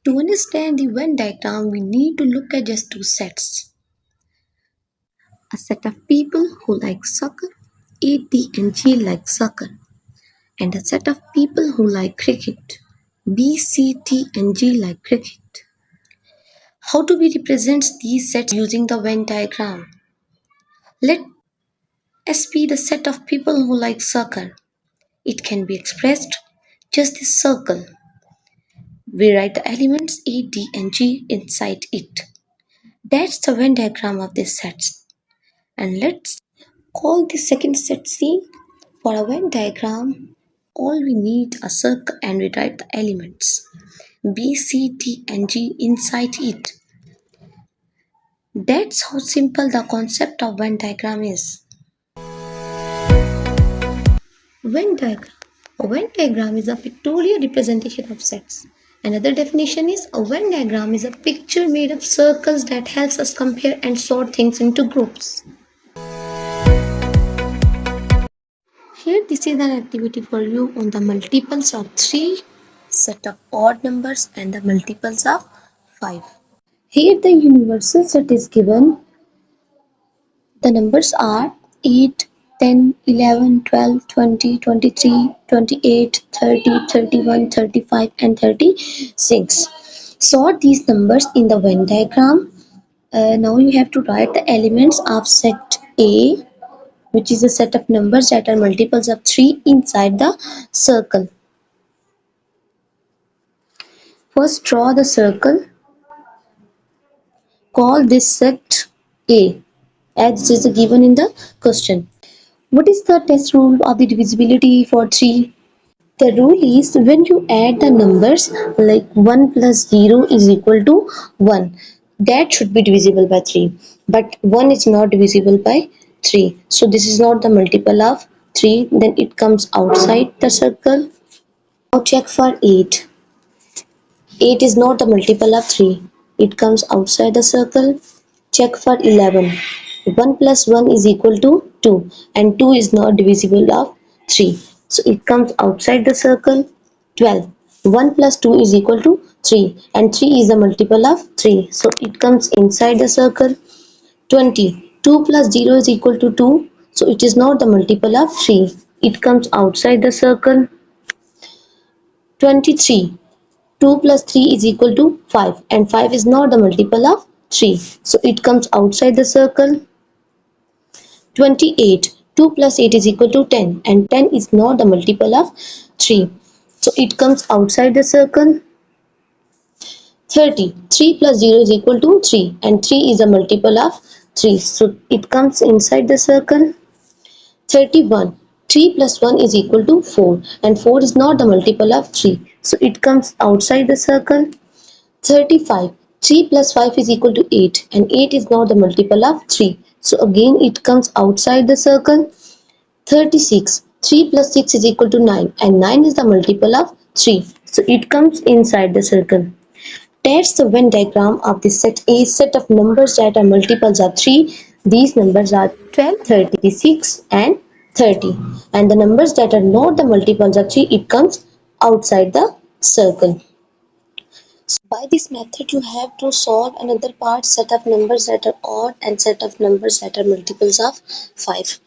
To understand the Venn diagram, we need to look at just two sets. A set of people who like soccer, A, D, and G like soccer, and a set of people who like cricket, B, C, T, and G like cricket. How do we represent these sets using the Venn diagram? Let S be the set of people who like soccer. It can be expressed just this circle. We write the elements A, D, and G inside it. That's the Venn diagram of this set. And let's call the second set C. For a Venn diagram, all we need a circle and we write the elements B, C, D, and G inside it. That's how simple the concept of Venn diagram is. Venn diagram. A Venn diagram is a pictorial representation of sets. Another definition is a Venn diagram is a picture made of circles that helps us compare and sort things into groups. Here this is an activity for you on the multiples of 3, set of odd numbers and the multiples of 5. Here the universal set is given. The numbers are 8, 10, 11, 12, 20, 23, 28, 30, 31, 35 and 36. Sort these numbers in the Venn diagram. Now you have to write the elements of set A, which is a set of numbers that are multiples of 3 inside the circle. First draw the circle. Call this set A as it is given in the question. What is the test rule of the divisibility for 3? The rule is when you add the numbers like 1 plus 0 is equal to 1. That should be divisible by 3. But 1 is not divisible by 3. So this is not the multiple of 3. Then it comes outside the circle. Now check for 8. 8 is not the multiple of 3. It comes outside the circle. Check for 11. 1 plus 1 is equal to 2 and 2 is not divisible of 3. So it comes outside the circle. 12. 1 plus 2 is equal to 3 and 3 is a multiple of 3. So it comes inside the circle. 20. 2 plus 0 is equal to 2. So it is not the multiple of 3. It comes outside the circle. 23. 2 plus 3 is equal to 5 and 5 is not the multiple of 3. So it comes outside the circle. 28. 2 plus 8 is equal to 10 and 10 is not the multiple of 3. So it comes outside the circle. 30. 3 plus 0 is equal to 3 and 3 is a multiple of 3. So it comes inside the circle. 31. 3 plus 1 is equal to 4 and 4 is not the multiple of 3. So it comes outside the circle. 35. 3 plus 5 is equal to 8 and 8 is not the multiple of 3. So again it comes outside the circle. 36. 3 plus 6 is equal to 9 and 9 is the multiple of 3. So it comes inside the circle. That's the Venn diagram of the set A, set of numbers that are multiples of 3. These numbers are 12, 36 and 30. And the numbers that are not the multiples of 3, it comes outside the circle. So by this method, you have to solve another part, set of numbers that are odd and set of numbers that are multiples of 5.